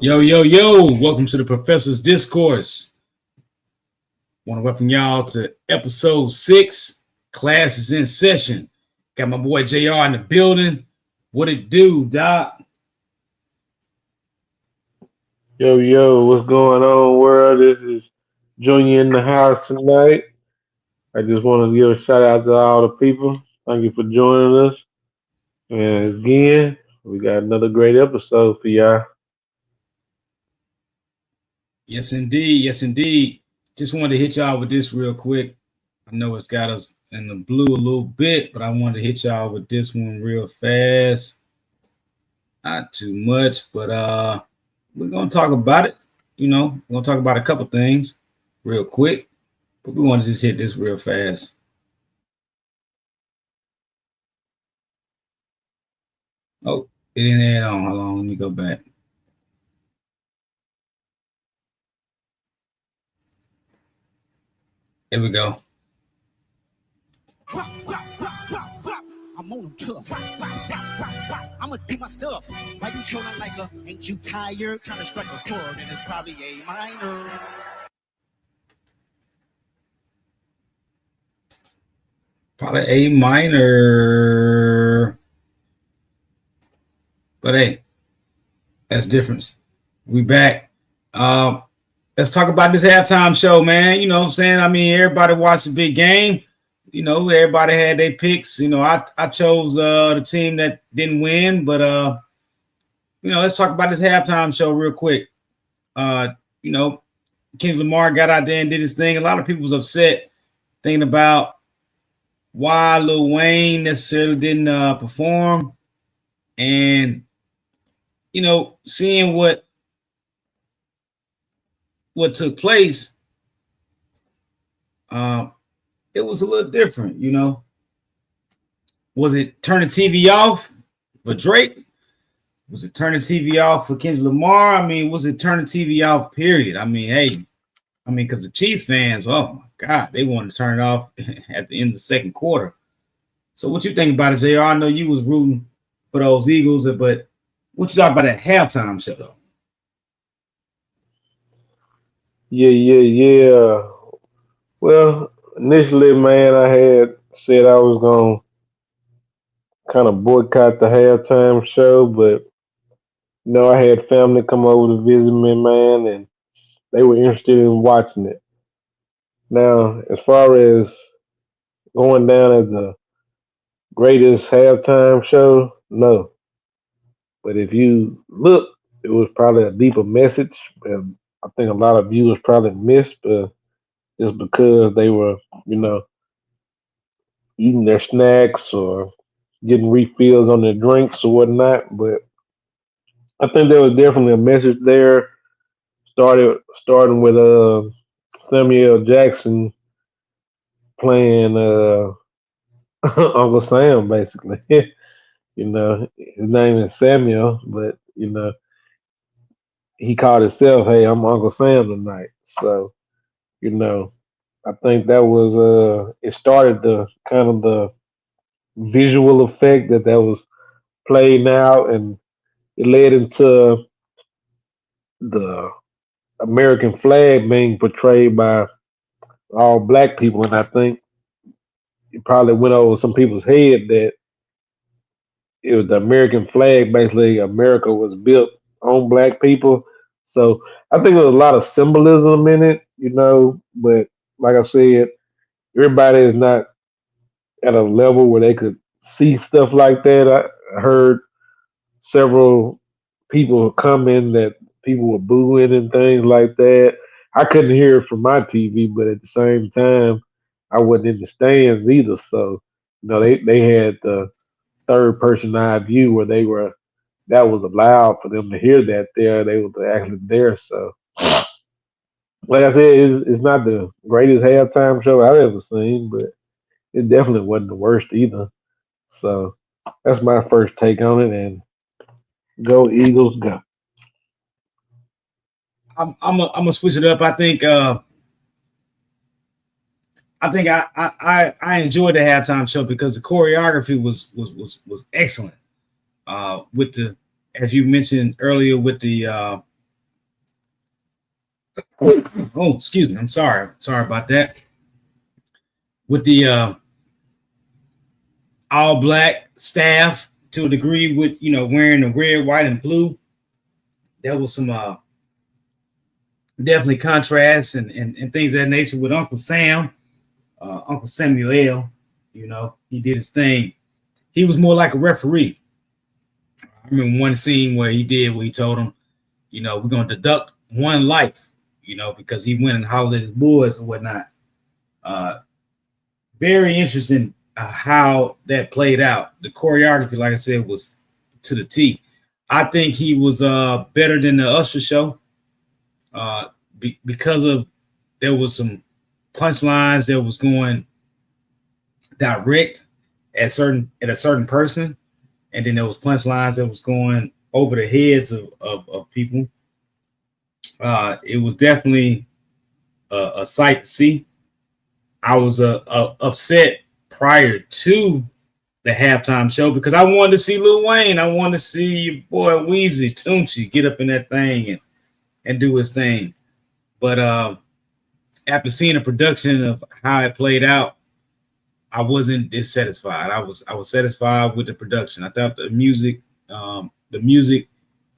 Yo, yo, yo, welcome to the Professor's Discourse. Want to welcome y'all to episode 6. Class is in session. Got my boy JR in the building. What it do, Doc? Yo, what's going on, world? This is Junior in the house tonight. I just want to give a shout out to all the people. Thank you for joining us. And again, we got another great episode for y'all. Yes, indeed. Yes, indeed. Just wanted to hit y'all with this real quick. I know it's got us in the blue a little bit, but I wanted to hit y'all with this one real fast. Not too much, but we're gonna talk about it. We're gonna talk about a couple things real quick, but we want to just hit this real fast. Oh, it didn't add on. Hold on, let me go back. Here we go. I'm on them tough. I'ma do my stuff. Why you showing like a ain't you tired? Trying to strike a chord and it's probably A minor. Probably A minor. But hey, that's difference. We back. Let's talk about this halftime show, man. You know what I'm saying? I mean, everybody watched the big game. Everybody had their picks. I chose the team that didn't win, but let's talk about this halftime show real quick. Kendrick Lamar got out there and did his thing. A lot of people was upset thinking about why Lil Wayne necessarily didn't perform, and seeing what took place, it was a little different. Was it turn the TV off for Drake? Was it turn the TV off for Kendrick Lamar? I mean, was it turn the TV off? Period. I mean, because the Chiefs fans, oh my God, they wanted to turn it off at the end of the second quarter. So what you think about it, JR? I know you was rooting for those Eagles, but what you thought about that halftime show, though? Yeah. Well, initially, man, I had said I was going to kind of boycott the halftime show, but, I had family come over to visit me, man, and they were interested in watching it. Now, as far as going down as the greatest halftime show, no. But if you look, it was probably a deeper message. And I think a lot of viewers probably missed just because they were, you know, eating their snacks or getting refills on their drinks or whatnot. But I think there was definitely a message there. Starting with Samuel Jackson playing Uncle Sam, basically. His name is Samuel, but he called himself, "Hey, I'm Uncle Sam tonight." So you know, I think that was it started the kind of the visual effect that was played out, and it led into the American flag being portrayed by all black people, and I think it probably went over some people's head that it was the American flag. Basically, America was built on black people. So I think there's a lot of symbolism in it, But like I said, everybody is not at a level where they could see stuff like that. I heard several people comment that people were booing and things like that. I couldn't hear it from my TV, but at the same time, I wasn't in the stands either. So, they had the third person eye view where that was allowed for them to hear that there. They were actually there. So, like I said, it's not the greatest halftime show I've ever seen, but it definitely wasn't the worst either. So that's my first take on it. And go Eagles, go. I'm gonna switch it up. I enjoyed the halftime show because the choreography was excellent. With the, as you mentioned earlier, with the Oh, excuse me. I'm sorry. Sorry about that. With the all black staff to a degree, with wearing the red, white, and blue, there was some definitely contrasts and things of that nature with Uncle Sam, Uncle Samuel. He did his thing. He was more like a referee. I remember one scene where he did where he told him, we're gonna deduct one life, because he went and hollered at his boys and whatnot. Uh, Very interesting how that played out. The choreography, like I said, was to the T. I think he was better than the Usher show because of there was some punchlines that was going direct at a certain person, and then there was punchlines that was going over the heads of people. It was definitely a sight to see. I was upset prior to the halftime show because I wanted to see Lil Wayne. I wanted to see your boy Weezy Tunchi get up in that thing and do his thing. But after seeing the production of how it played out, I wasn't dissatisfied. I was satisfied with the production. I thought the music,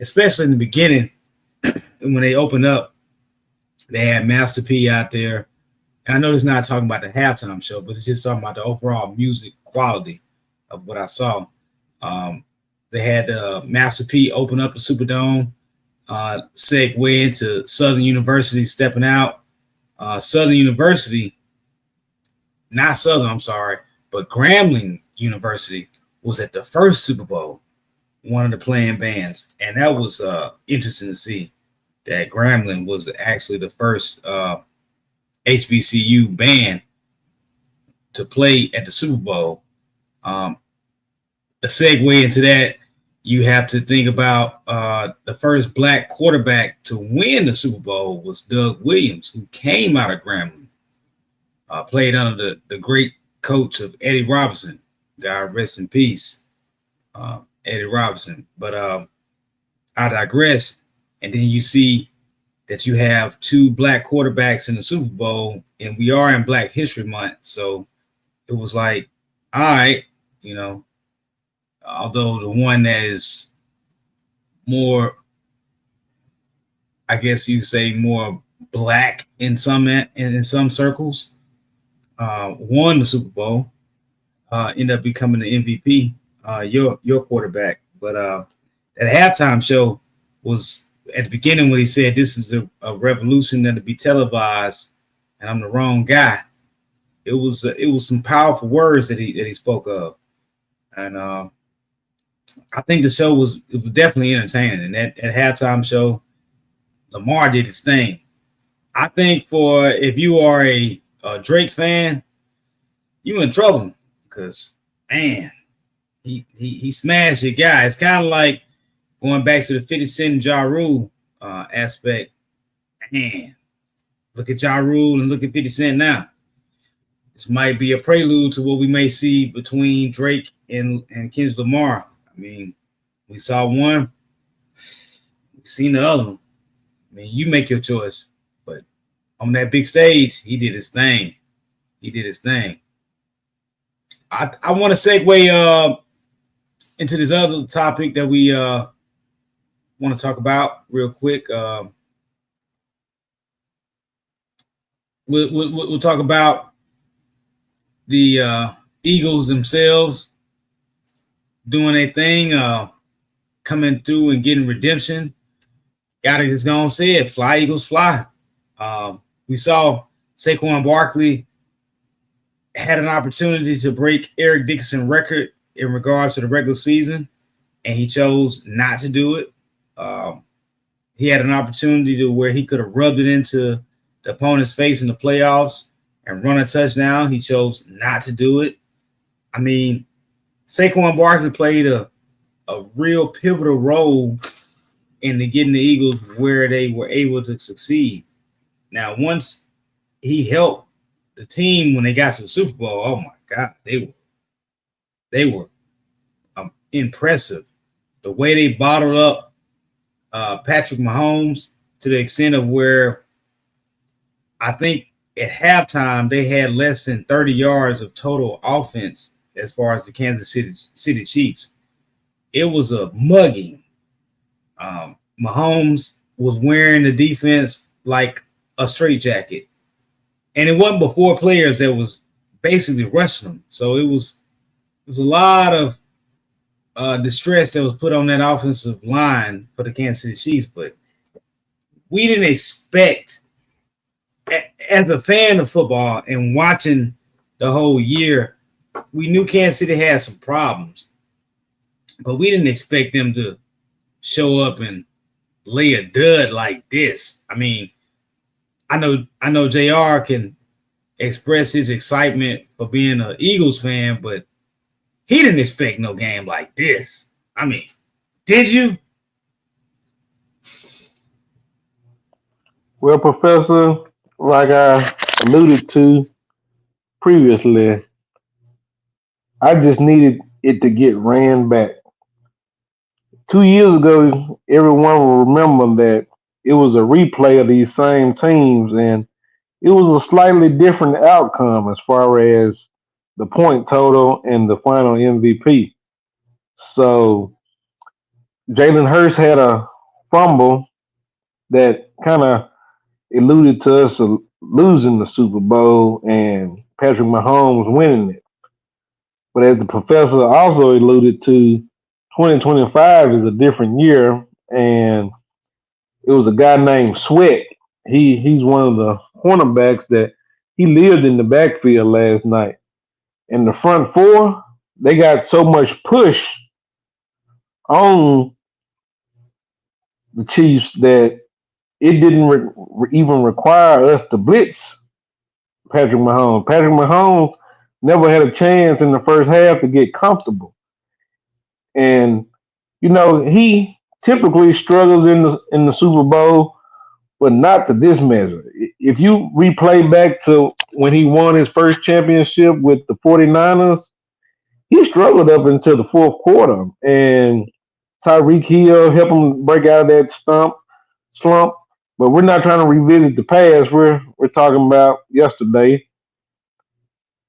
especially in the beginning, when they opened up, they had Master P out there. And I know it's not talking about the halftime show, but it's just talking about the overall music quality of what I saw. They had Master P open up the Superdome, segue into Southern University stepping out. Southern University, not Southern, I'm sorry, but Grambling University was at the first Super Bowl, one of the playing bands. And that was interesting to see that Grambling was actually the first HBCU band to play at the Super Bowl. A segue into that, you have to think about the first black quarterback to win the Super Bowl was Doug Williams, who came out of Grambling, played under the great coach of Eddie Robinson. God rest in peace, Eddie Robinson. But I digress. And then you see that you have two black quarterbacks in the Super Bowl, and we are in Black History Month. So it was like, all right, although the one that is more, I guess you say more black in some circles, won the Super Bowl, ended up becoming the MVP, your quarterback. But that halftime show was at the beginning when he said this is a revolution that'll be televised, and I'm the wrong guy. It was some powerful words that he spoke of, and I think the show was definitely entertaining. And that halftime show, Lamar did his thing. I think for if you are a Drake fan, you in trouble because man, he smashed your guy. It's kind of like going back to the 50 Cent Ja Rule aspect. Man, look at Ja Rule and look at 50 Cent now. This might be a prelude to what we may see between Drake and Kendrick Lamar. I mean, we saw one, we've seen the other one. I mean, you make your choice, but on that big stage, he did his thing. He did his thing. I want to segue into this other topic that we want to talk about real quick. We'll talk about the Eagles themselves doing a thing, coming through and getting redemption. Gotta just go and say it. Fly, Eagles, fly. We saw Saquon Barkley had an opportunity to break Eric Dickerson's record in regards to the regular season, and he chose not to do it. He had an opportunity to where he could have rubbed it into the opponent's face in the playoffs and run a touchdown. He chose not to do it. I mean, Saquon Barkley played a real pivotal role in getting the Eagles where they were able to succeed. Now, once he helped the team when they got to the Super Bowl, oh my God, they were impressive. The way they bottled up Patrick Mahomes to the extent of where I think at halftime they had less than 30 yards of total offense as far as the Kansas City Chiefs. It was a mugging. Mahomes was wearing the defense like a straitjacket, and it wasn't but four players that was basically rushing them. So it was a lot of distress that was put on that offensive line for the Kansas City Chiefs. But we didn't expect, as a fan of football and watching the whole year, we knew Kansas City had some problems, but we didn't expect them to show up and lay a dud like this. I mean, I know JR can express his excitement for being an Eagles fan, but he didn't expect no game like this. I mean, did you? Well, Professor, like I alluded to previously, I just needed it to get ran back. 2 years ago, everyone will remember that it was a replay of these same teams, and it was a slightly different outcome as far as the point total and the final MVP. So Jalen Hurts had a fumble that kind of alluded to us losing the Super Bowl and Patrick Mahomes winning it. But as the professor also alluded to, 2025 is a different year, and it was a guy named Sweat. He's one of the cornerbacks that he lived in the backfield last night. And the front four, they got so much push on the Chiefs that it didn't even require us to blitz Patrick Mahomes. Patrick Mahomes never had a chance in the first half to get comfortable. And he typically struggles in the Super Bowl, but not to this measure. If you replay back to when he won his first championship with the 49ers, he struggled up until the fourth quarter. And Tyreek Hill helped him break out of that slump. But we're not trying to revisit the past. We're talking about yesterday.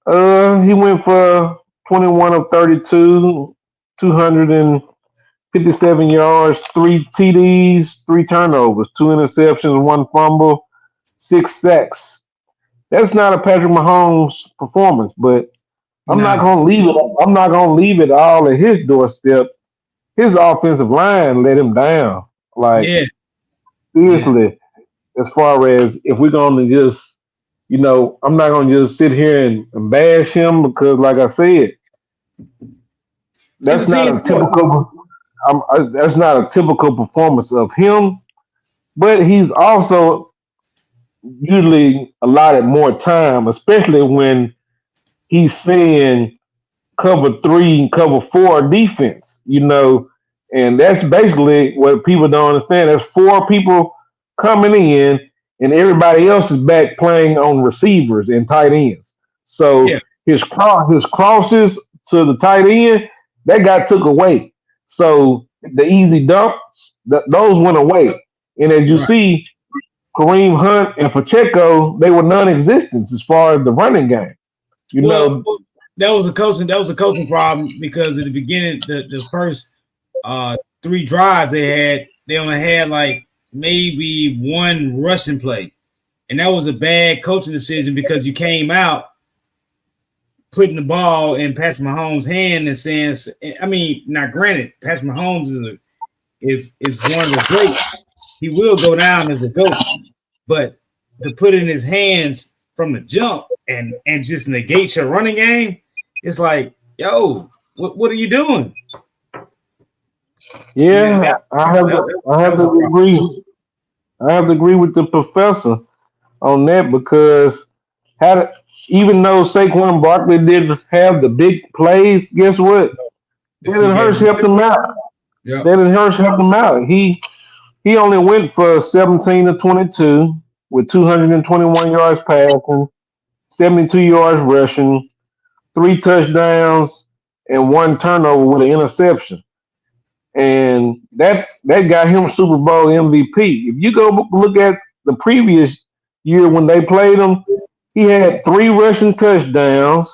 He went for 21 of 32, 257 yards, three TDs, three turnovers, two interceptions, one fumble, six sacks. That's not a Patrick Mahomes performance, but I'm not No. gonna leave it. I'm not gonna leave it all at his doorstep. His offensive line let him down. Like Yeah. Yeah. seriously, as far as if we're gonna just, I'm not gonna just sit here and bash him because, like I said, It's that's a not team a sport. typical. That's not a typical performance of him. But he's also usually allotted more time, especially when he's seeing cover three and cover four defense. And that's basically what people don't understand. There's four people coming in, and everybody else is back playing on receivers and tight ends. Yeah. So his crosses to the tight end that got took away. So the easy dumps, those went away. And as you Right. see, Kareem Hunt and Pacheco, they were non-existent as far as the running game. You Well, know, that was a coaching problem because at the beginning, the first three drives they only had like maybe one rushing play. And that was a bad coaching decision because you came out putting the ball in Patrick Mahomes' hand and saying, I mean, now granted, Patrick Mahomes is one of the greats. He will go down as a GOAT, but to put in his hands from the jump and just negate your running game, it's like, yo, what are you doing? Yeah, yeah, I have that, to, I that have was to a problem. agree. I have to agree with the professor on that because had even though Saquon Barkley didn't have the big plays, guess what? The Jalen CJ. Hurst helped him out. Yep. Jalen Hurst helped him out. He only went for 17 to 22 with 221 yards passing, 72 yards rushing, three touchdowns, and one turnover with an interception. And that got him Super Bowl MVP. If you go look at the previous year when they played him, he had 3 rushing touchdowns.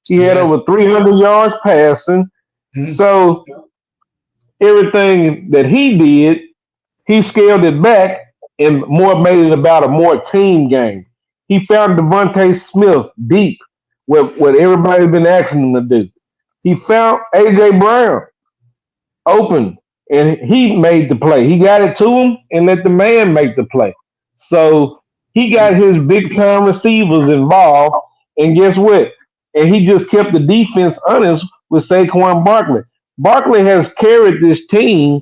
He had Yes. over 300 yards passing. Mhm. So everything that he did, he scaled it back and more made it about a more team game. He found Devontae Smith deep, what everybody's been asking him to do. He found AJ Brown open, and he made the play. He got it to him and let the man make the play. So he got his big time receivers involved, and guess what? And he just kept the defense honest with Saquon Barkley. Barkley has carried this team,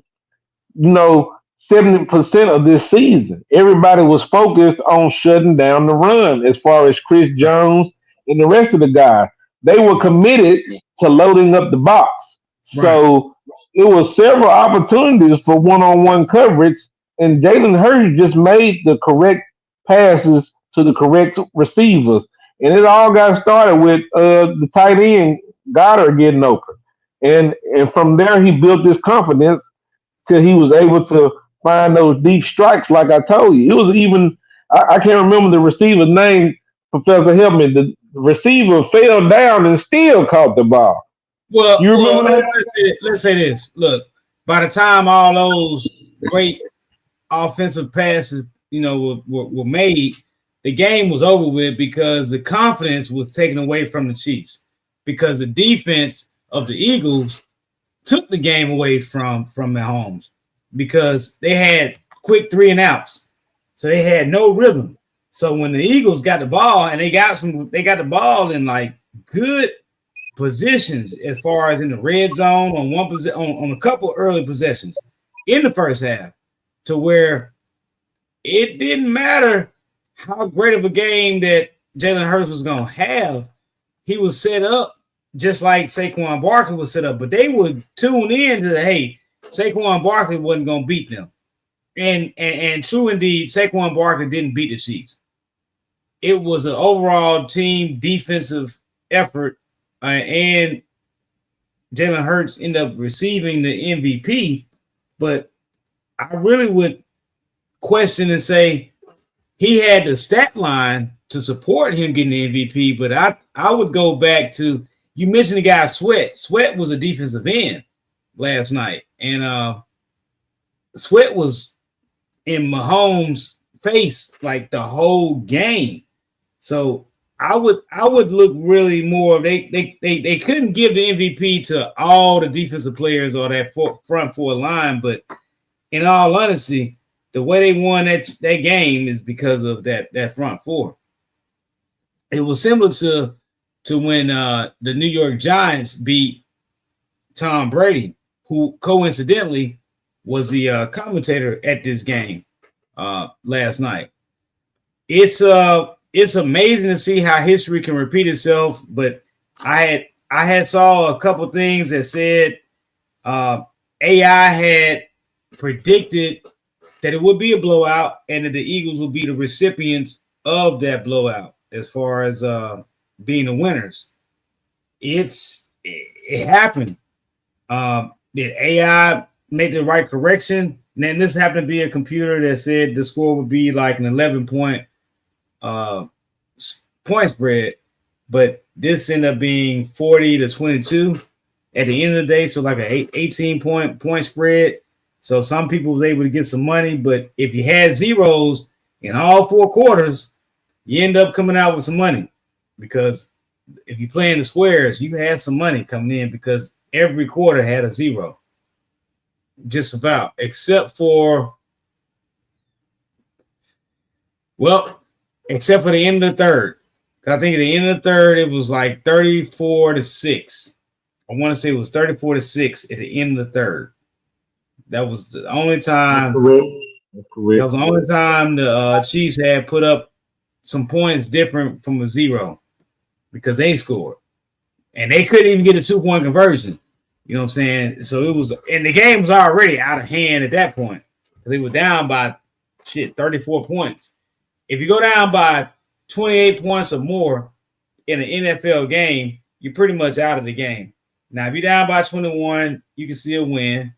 70% of this season. Everybody was focused on shutting down the run as far as Chris Jones and the rest of the guys. They were committed to loading up the box. Right. So it was several opportunities for one-on-one coverage, and Jalen Hurts just made the correct passes to the correct receivers. And it all got started with the tight end Goddard getting open. And from there he built this confidence till he was able to find those deep strikes. Like I told you, it was even I can't remember the receiver's name. Professor, help me. The receiver fell down and still caught the ball. You Well, remember that? let's say this. Look, by the time all those great offensive passes, were made, the game was over with because the confidence was taken away from the Chiefs because the defense of the Eagles took the game away from Mahomes because they had quick 3 and outs, so they had no rhythm. So when the Eagles got the ball and they got the ball in like good positions as far as in the red zone on on a couple early possessions in the first half, to where it didn't matter how great of a game that Jalen Hurts was going to have. He was set up just like Saquon Barkley was set up, but they would tune in to hey, Saquon Barkley wasn't going to beat them. And true indeed, Saquon Barkley didn't beat the Chiefs. It was an overall team defensive effort, and Jalen Hurts ended up receiving the MVP. But I really would question and say he had the stat line to support him getting the MVP. But I would go back to, you mentioned the guy Sweat. Sweat was a defensive end last night, and Sweat was in Mahomes' face like the whole game. So I would look really more. They couldn't give the MVP to all the defensive players or that front four line, but in all honesty, the way they won that game is because of that front four. It was similar to when the New York Giants beat Tom Brady, who coincidentally was the commentator at this game last night. It's amazing to see how history can repeat itself. But I had saw a couple things that said AI had predicted that it would be a blowout and that the Eagles would be the recipients of that blowout as far as being the winners. It happened. Did AI make the right correction? And then this happened to be a computer that said the score would be like an 11-point point spread, but this ended up being 40-22 at the end of the day. So like an 18-point spread. So some people was able to get some money, but if you had zeros in all 4 quarters, you end up coming out with some money, because if you play in the squares, you had some money coming in because every quarter had a zero, just about, except for the end of the third. I think at the end of the third, it was like 34-6. I want to say it was 34-6 at the end of the third. That was the only That's time. correct. That's That correct. was the only time the Chiefs had put up some points different from a zero, because they scored. And they couldn't even get a 2-point conversion. You know what I'm saying? So it was, and the game was already out of hand at that point. They were down by 34 points. If you go down by 28 points or more in an NFL game, you're pretty much out of the game. Now, if you're down by 21, you can still win.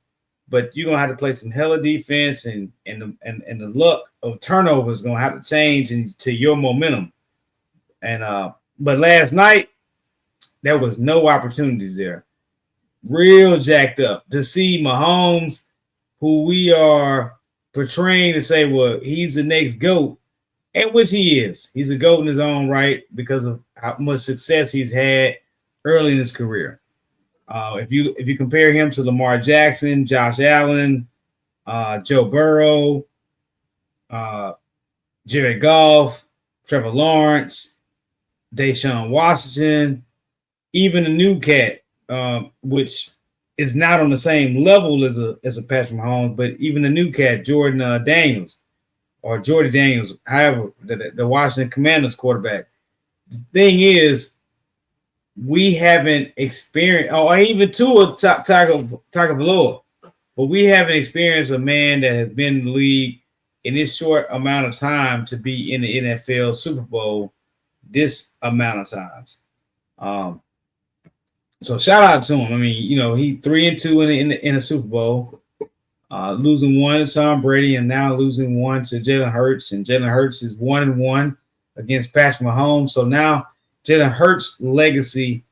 but you're gonna have to play some hella defense, and the luck of turnovers is gonna have to change into your momentum. And but last night there was no opportunities there. Real jacked up to see Mahomes, who we are portraying to say, well, he's the next GOAT, and which he is. He's a GOAT in his own right because of how much success he's had early in his career. If you compare him to Lamar Jackson, Josh Allen, Joe Burrow, uh, Jared Goff, Trevor Lawrence, Deshaun Washington, even the new cat, which is not on the same level as a Patrick Mahomes, but even the new cat, Jordan Daniels or Jordy Daniels, however, the Washington Commanders quarterback. The thing is, we haven't experienced, or even Tua Tagovailoa, but we haven't experienced a man that has been in the league in this short amount of time to be in the NFL Super Bowl this amount of times. Um, so shout out to him. I mean, he 3-2 in the Super Bowl, losing one to Tom Brady and now losing one to Jalen Hurts, and Jalen Hurts is 1-1 against Patrick Mahomes. So now Jalen Hurts' legacy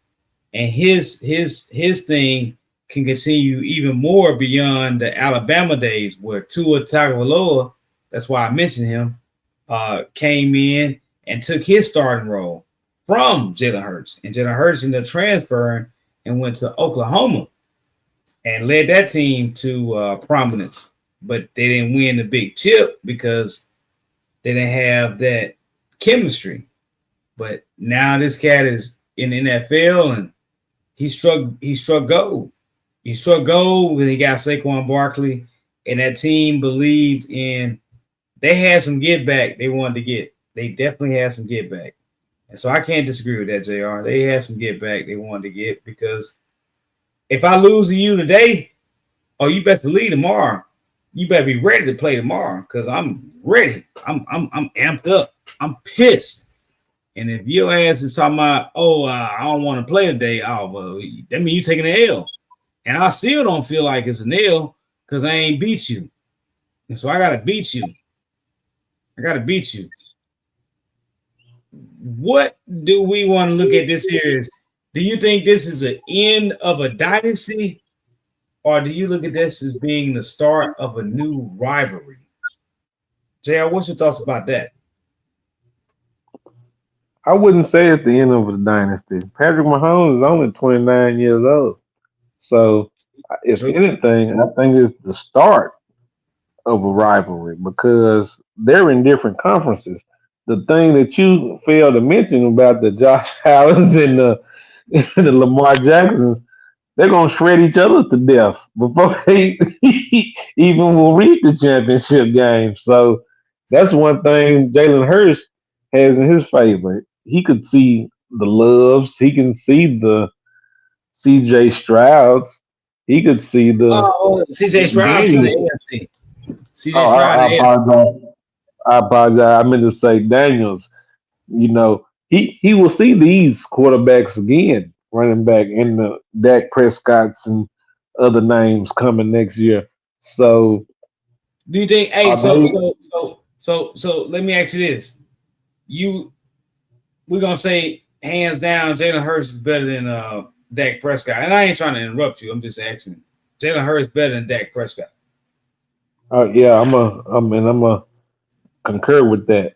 and his thing can continue even more beyond the Alabama days where Tua Tagovailoa, that's why I mentioned him, came in and took his starting role from Jalen Hurts. And Jalen Hurts ended up transferring and went to Oklahoma and led that team to prominence. But they didn't win the big chip because they didn't have that chemistry. But now this cat is in the NFL and he struck gold. He struck gold when he got Saquon Barkley, and that team believed in. They had some get back they wanted to get. They definitely had some get back, and so I can't disagree with that, Jr. They had some get back they wanted to get because if I lose to you today, oh, you best believe tomorrow, you better be ready to play tomorrow because I'm ready. I'm amped up. I'm pissed. And if your ass is talking about, I don't want to play today, well, that means you taking an L. And I still don't feel like it's an L because I ain't beat you. And so I got to beat you. What do we want to look at this here as? Do you think this is an end of a dynasty? Or do you look at this as being the start of a new rivalry? JR, what's your thoughts about that? I wouldn't say it's the end of the dynasty. Patrick Mahomes is only 29 years old. So, if True. anything, I think it's the start of a rivalry because they're in different conferences. The thing that you failed to mention about the Josh Allens and the Lamar Jacksons, they're gonna shred each other to death before they even will reach the championship game. So that's one thing Jalen Hurts has in his favor. He could see the loves. He can see the C.J. Strouds. He could see the Oh, CJ Stroud to the Danny. AFC. CJ Oh, Stroud to I the AFC. apologize. I apologize. I meant to say Daniels. He will see these quarterbacks again, running back in the Dak Prescott's and other names coming next year. So Do you think? Hey, are so they? so so so so let me ask you this: you we're gonna say hands down, Jalen Hurts is better than Dak Prescott. And I ain't trying to interrupt you. I'm just asking. Jalen Hurts better than Dak Prescott. Yeah, I'm a concur with that.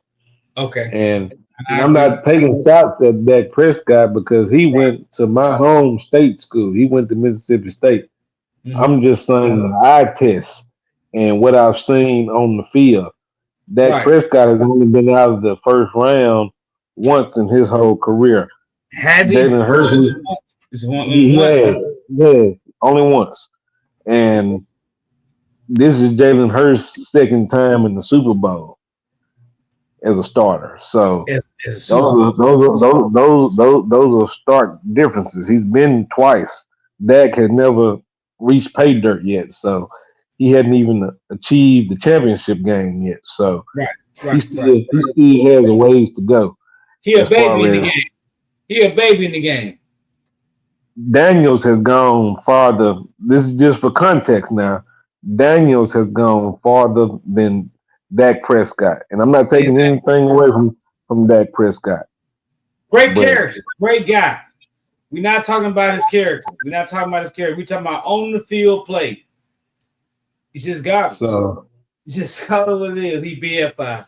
Okay, And I I'm agree. not taking shots at Dak Prescott because he went to my home state school. He went to Mississippi State. Mm-hmm. I'm just saying the eye test and what I've seen on the field. Dak Right. Prescott has only been out of the first round once in his whole career. Has he? Jalen Hurts, It's one he once. has only once, and this is Jalen Hurts' second time in the Super Bowl as a starter. So It's a Super Bowl. those are stark differences. He's been twice. Dak has never reached pay dirt yet, so he hadn't even achieved the championship game yet. So Right, he right, right. still he still has a ways to go He a as baby far in the as game. He a baby in the game. Daniels has gone farther. This is just for context now. Daniels has gone farther than Dak Prescott, and I'm not taking Exactly. anything away from Dak Prescott, Great but character, great guy. We're not talking about his character. We're not talking about his character. We're talking about on the field play. He's just garbage. so He's just all it is. He BFI.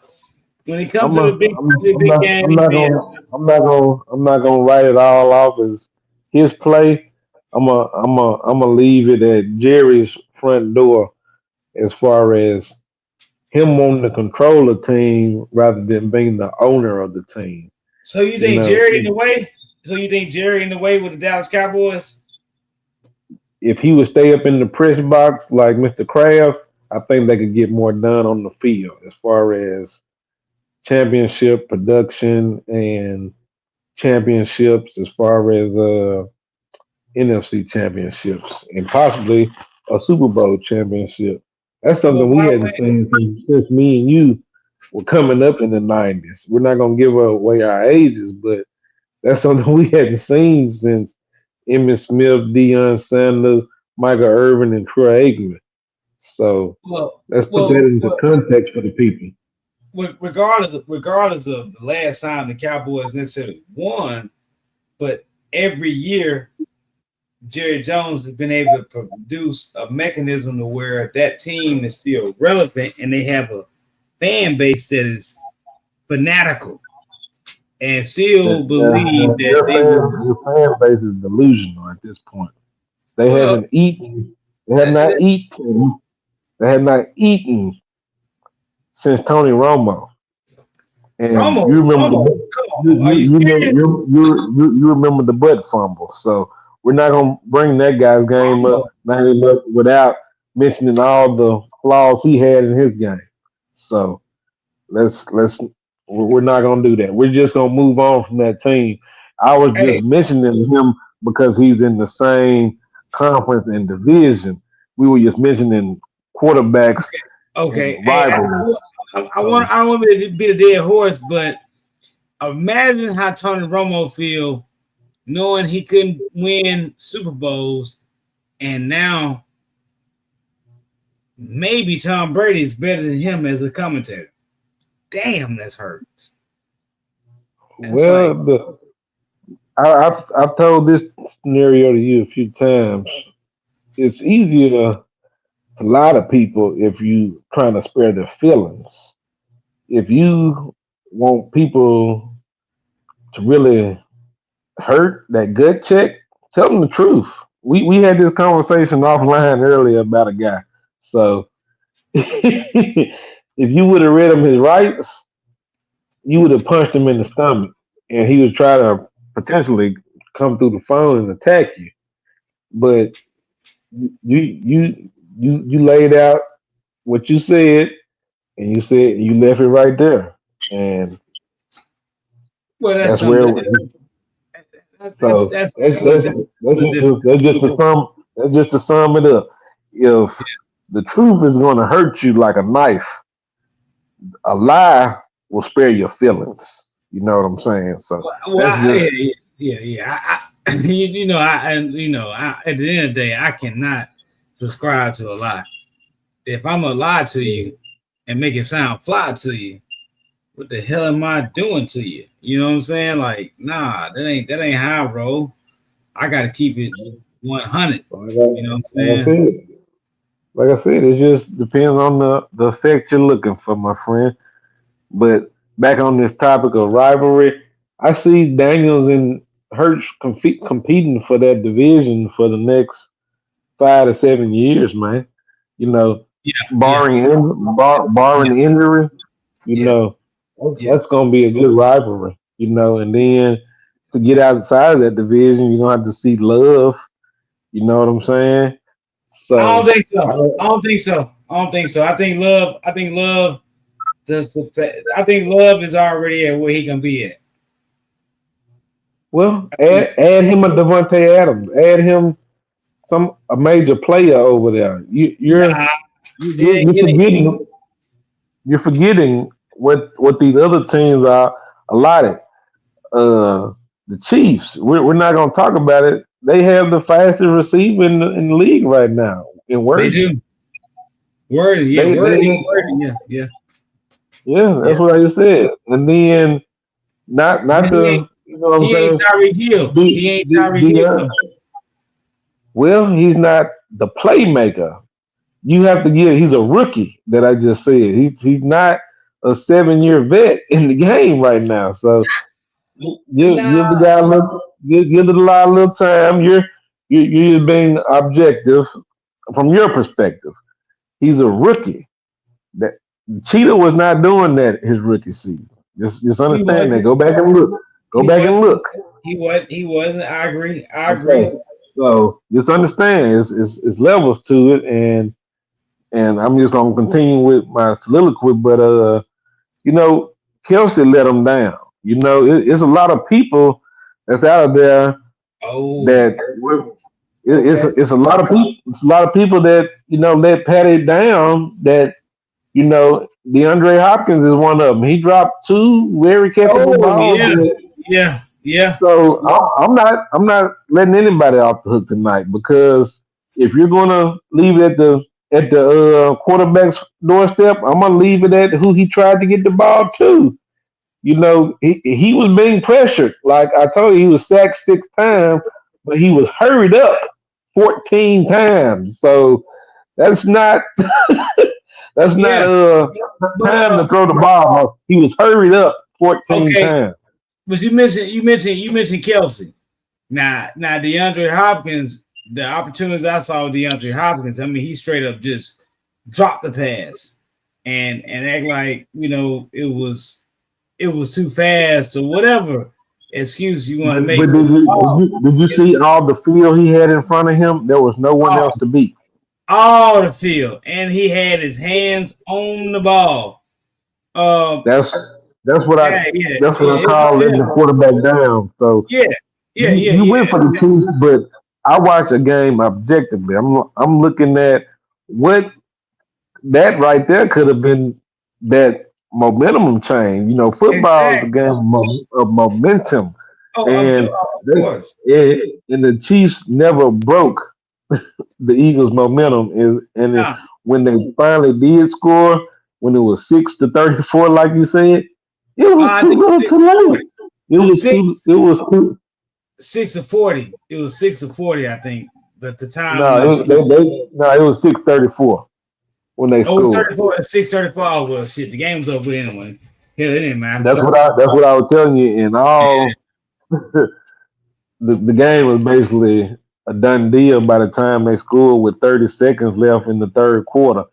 When it comes I'm to a, the I'm big not game, I'm he not BFI. gonna write it all off as his play. I'm a leave it at Jerry's front door as far as him wanting to control the team rather than being the owner of the team. So you You think know, Jerry in the way? So you think Jerry in the way with the Dallas Cowboys? if he would stay up in the press box like Mr. Kraft, I think they could get more done on the field as far as championship production and championships as far as NFC championships and possibly a Super Bowl championship. That's Well, something we why hadn't seen since me and you were coming up in the '90s. We're not gonna give away our ages, but that's something we hadn't seen since Emmitt Smith, Deion Sanders, Michael Irvin, and Troy Aikman. So well, let's put that well, into well, context for the people. regardless of the last time the Cowboys necessarily won, but every year Jerry Jones has been able to produce a mechanism to where that team is still relevant and they have a fan base that is fanatical and still believe that they will. Your fan base is delusional at this point. They Well, haven't eaten. They have not eaten. They have not eaten since Tony Romo. And you remember Romo, the come on, are you you know serious? you remember the butt fumble. So we're not gonna bring that guy's game up, Romo. name up without mentioning all the flaws he had in his game. So let's we're not gonna do that. We're just gonna move on from that team. I was Hey, just mentioning him because he's in the same conference and division. We were just mentioning quarterbacks and okay. Hey, rivalry. I don't want to be the dead horse, but imagine how Tony Romo feel knowing he couldn't win Super Bowls, and now maybe Tom Brady is better than him as a commentator. Damn, that's hurts. That's like, Well, I've told this scenario to you a few times. It's easier to lie to people if you trying to spare their feelings. If you want people to really hurt that gut check, tell them the truth. We had this conversation offline earlier about a guy. So if you would have read him his rights, you would have punched him in the stomach, and he would try to potentially come through the phone and attack you. But you laid out what you said, and you left it right there, and well, that's that's something. where. So That's a little different. It's a little different. It's a little different. that's just to sum it up. If the truth is going to hurt you like a knife, a lie will spare your feelings. You know what I'm saying? So Well, that's just you know, at the end of the day, I cannot subscribe to a lie. If I'm gonna lie to you and make it sound fly to you, what the hell am I doing to you? You know what I'm saying? Like, nah, that ain't how I roll. I gotta keep it 100. like You know what I'm like I saying? said. Like I said, it just depends on the effect you're looking for, my friend. But back on this topic of rivalry, I see Daniels and Hurts competing for that division for the next 5 to 7 years, man. You know, Yeah, yeah, yeah, barring injury, you yeah, know, yeah. that's gonna be a good rivalry. You know, and then to get outside of that division, you're gonna have to see love. You know what I'm saying? I don't So think I so. don't. I don't think so. I don't think so. I think love. I think love is already at where he can be at. Well, I think, add him a Devontae Adams. Add him some a major player over there. nah, You're forgetting what these other teams are allotted. The Chiefs. We're not gonna talk about it. They have the fastest receiver in the league right now in they Worthy. do. Word, yeah, They word, they word, yeah, yeah, yeah, yeah. that's what I just said. And then not But the you know what I'm he ain't saying. Tyreek Hill. He ain't Tyreek Hill The though. well, he's not the playmaker. You have to give. He's a rookie that I just said. He's not a 7 year vet in the game right now. So give the Nah, guy a little give the guy a little time. You're just being objective from your perspective. He's a rookie. That Cheetah was not doing that his rookie season. Just he understand that. wasn't. Go back and look. Go He back and wasn't. look. He wasn't. He wasn't. I agree. I Okay. agree. So just understand it's levels to it, and I'm just gonna continue with my soliloquy. But you know, Kelsey let him down. You know, it's a lot of people that's out there Oh, that okay. it's a lot of people. It's a lot of people that let Patty down. That DeAndre Hopkins is one of them. He dropped two very capable Oh balls. yeah, yeah, yeah, So I'm not letting anybody off the hook tonight because if you're gonna leave it at the quarterback's doorstep, I'm gonna leave it at who he tried to get the ball to. He was being pressured. Like I told you, he was sacked 6 times, but he was hurried up 14 times. So that's not that's not yeah. But time to throw the ball. He was hurried up 14 okay. times. But you mentioned Kelsey. Now DeAndre Hopkins. The opportunities I saw with DeAndre Hopkins. I mean, he straight up just dropped the pass and act like it was too fast or whatever excuse you want to But make. did you see all the field he had in front of him? There was no one Oh, else to beat. all the field, and he had his hands on the ball. Um, That's that's what I yeah, yeah, that's what yeah. I It's call on letting the him. quarterback down. So Yeah, yeah, you, yeah, you yeah. went for the Chiefs, but I watch a game objectively. I'm looking at what that right there could have been that momentum change. Football is a Exactly. game of momentum, Oh, and of course. and the Chiefs never broke the Eagles' momentum Nah, when they finally did score, when it was 6-34, like you said, it was I too think little, too six to late. forty. It was too. Six, It was too. 6 to 40. It was 6 to 40, I think. But the time No, when it the was Chiefs, no, it was 6-34 when they oh, it was scored. 34, 6:34. Oh well, shit, the game was over anyway. Hell, it didn't matter. That's what I was telling you. And all the game was basically a done deal by the time they scored with 30 seconds left in the third quarter.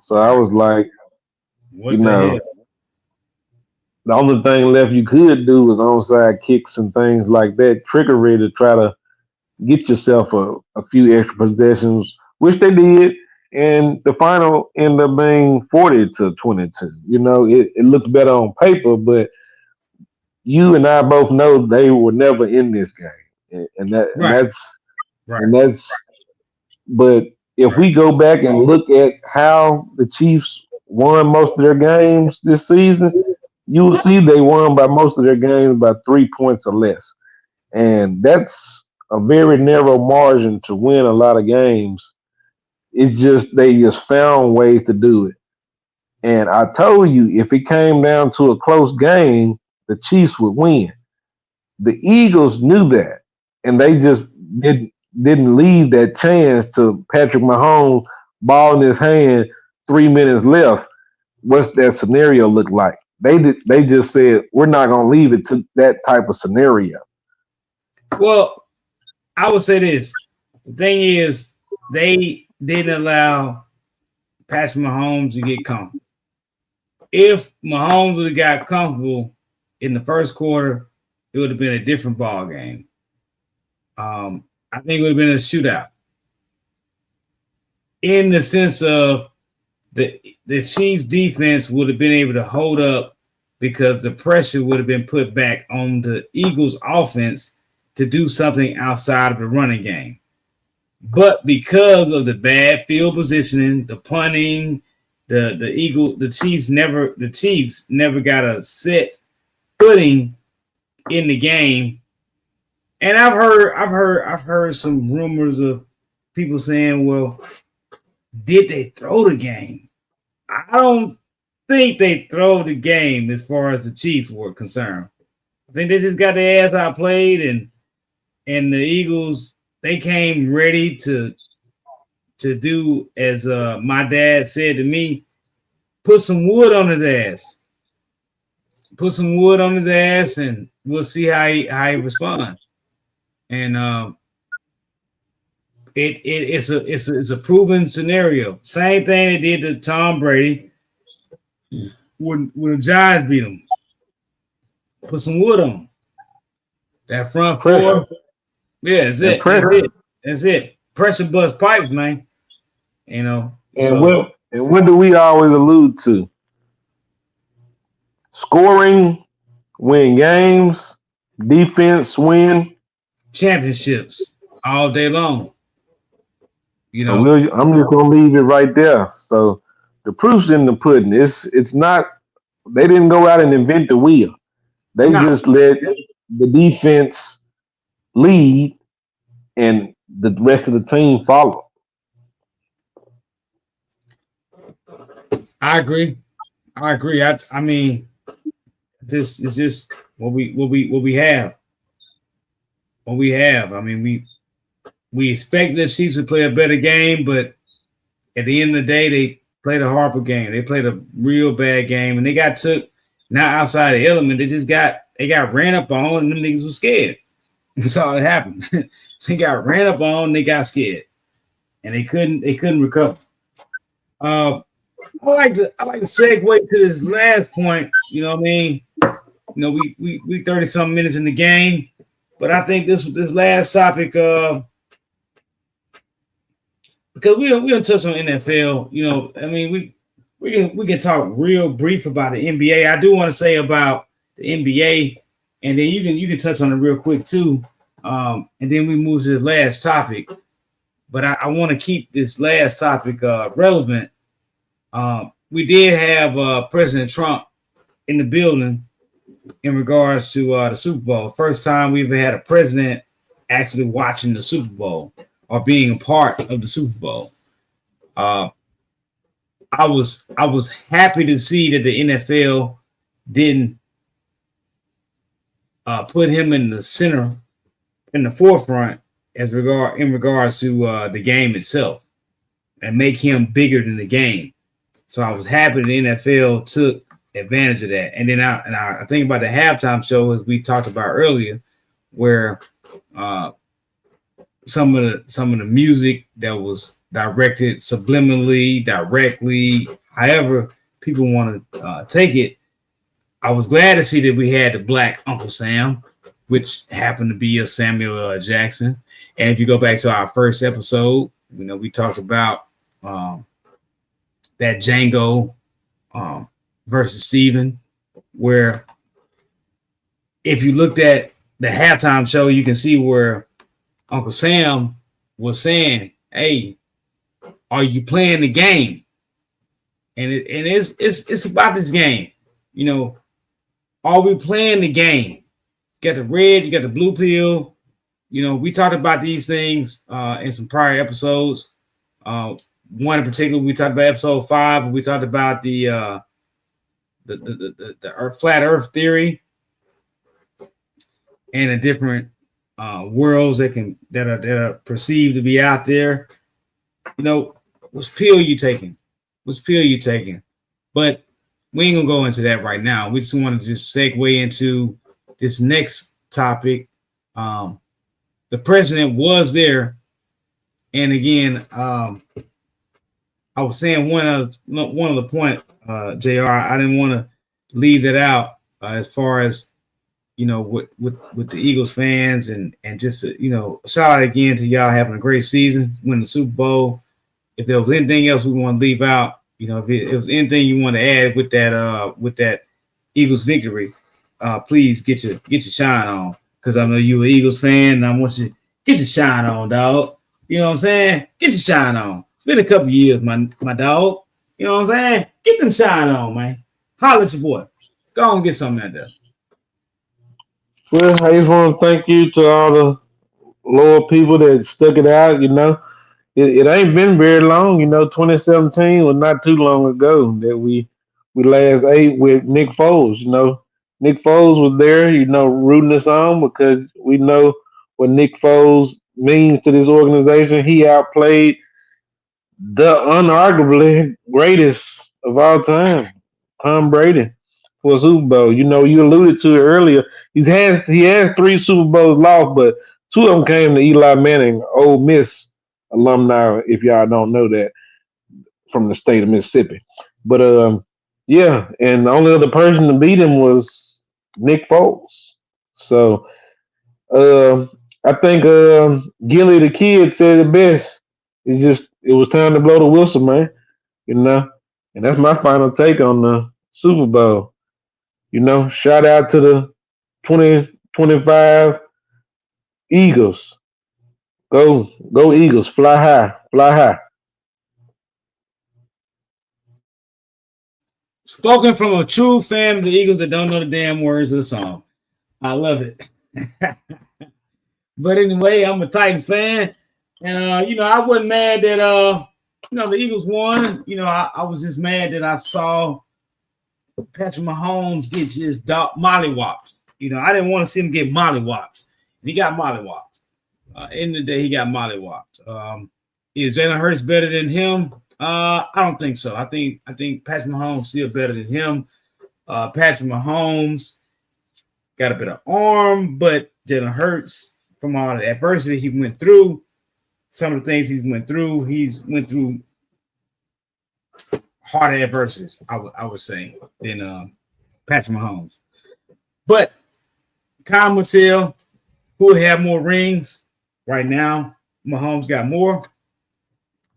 So I Right. was like, you What the hell? know, the only thing left you could do was onside kicks and things like that, trickery to try to get yourself a few extra possessions, which they did. And the final ended up being 40-22. It looks better on paper, but you and I both know they were never in this game, and that and Right, that's right, and that's. But if right. we go back and look at how the Chiefs won most of their games this season, you will see they won by most of their games by 3 points or less. And that's a very narrow margin to win a lot of games. It's just they just found ways to do it. And I told you if it came down to a close game, the Chiefs would win. The Eagles knew that, and they just didn't leave that chance to Patrick Mahomes, ball in his hand, 3 minutes left. What's that scenario look like? They just said we're not gonna leave it to that type of scenario. Well, I would say this. The thing is, they didn't allow Patrick Mahomes to get comfortable. If Mahomes would have got comfortable in the first quarter, it would have been a different ball game. I think it would have been a shootout in the sense of the Chiefs defense would have been able to hold up because the pressure would have been put back on the Eagles offense to do something outside of the running game. But because of the bad field positioning, the punting, the Chiefs never got a set footing in the game. And I've heard some rumors of people saying, well, did they throw the game? I don't think they throw the game as far as the Chiefs were concerned. I think they just got their ass outplayed, and the Eagles, they came ready to do as my dad said to me, put some wood on his ass. Put some wood on his ass, and we'll see how he responds. And it's a proven scenario. Same thing they did to Tom Brady when the Giants beat him. Put some wood on that front Pressure. four. Yeah, that's That it. That's pressure. it. That's it. Pressure bust pipes, man. You know. And So what do we always allude to? Scoring win games, defense win. championships all day long. You So know. I'm just gonna leave it right there. So the proof's in the pudding. It's not. They didn't go out and invent the wheel. They No, just let the defense lead and the rest of the team follow. I agree. I agree. I mean, it's just what we have. What we have. I mean, we expect the Chiefs to play a better game, but at the end of the day, they played a Harper game. They played a real bad game, and they got took not outside the element. They got ran up on, and them niggas was scared. That's all that happened. They got ran up on, they got scared, and they couldn't recover. Uh, I like to segue to this last point. You know what I mean? We 30 some minutes in the game, but I think this last topic, because we don't touch on NFL. I mean we can talk real brief about the NBA. I do want to say about the NBA, and then you can touch on it real quick too. And then we move to the last topic. But I want to keep this last topic relevant. We did have President Trump in the building in regards to the Super Bowl. First time we ever had a president actually watching the Super Bowl or being a part of the Super Bowl. Uh, I was happy to see that the NFL didn't put him in the center, in the forefront, in regards to the game itself, and make him bigger than the game. So I was happy the NFL took advantage of that. And then I think about the halftime show, as we talked about earlier, where uh, some of the music that was directed subliminally, directly, however people want to take it. I was glad to see that we had the black Uncle Sam, which happened to be a Samuel Jackson. And if you go back to our first episode, we talked about that Django versus Steven, where if you looked at the halftime show, you can see where Uncle Sam was saying, "Hey, are you playing the game?" And it's about this game. Are we playing the game? You got the red, you got the blue pill. We talked about these things in some prior episodes. One in particular, we talked about episode 5. We talked about the flat Earth theory and the different worlds that are perceived to be out there. Which pill you taking? Which pill you taking? But we ain't gonna go into that right now. We just want to just segue into this next topic. The president was there, and again, I was saying one of the point, Jr. I didn't want to leave that out as far as with the Eagles fans and just shout out again to y'all having a great season, winning the Super Bowl. If there was anything else we want to leave out, if it was anything you want to add with that Eagles victory, please get your shine on, because I know you an Eagles fan, and I want you to get your shine on, dog. You know what I'm saying? Get your shine on. It's been a couple years, my dog. You know what I'm saying? Get them shine on, man. Holler at your boy. Go on and get something out there. Well, I just want to thank you to all the loyal people that stuck it out. it ain't been very long. 2017 was not too long ago that we last ate with Nick Foles. Nick Foles was there. Rooting us on because we know what Nick Foles means to this organization. He outplayed the unarguably greatest of all time, Tom Brady, for a Super Bowl. You alluded to it earlier. He has three Super Bowls lost, but two of them came to Eli Manning, Ole Miss alumni. If y'all don't know that, from the state of Mississippi. But yeah, and the only other person to beat him was Nick Foles. So um, I think Gilly the kid said it best. It was time to blow the whistle, man. You know, and that's my final take on the Super Bowl. Shout out to the 2025 Eagles. Go Eagles! Fly high, fly high. Spoken from a true fan of the Eagles that don't know the damn words of the song. I love it. But anyway, I'm a Titans fan. And I wasn't mad that the Eagles won. I was just mad that I saw Patrick Mahomes get just mollywopped. I didn't want to see him get mollywopped. He got mollywopped. In the day, he got mollywopped. Is Jalen Hurts better than him? I don't think so. I think Patrick Mahomes still better than him. Patrick Mahomes got a better arm, but Jalen Hurts, from all the adversity he went through, some of the things he's went through harder adversities, I would say, than Patrick Mahomes. But time will tell who will have more rings. Right now, Mahomes got more.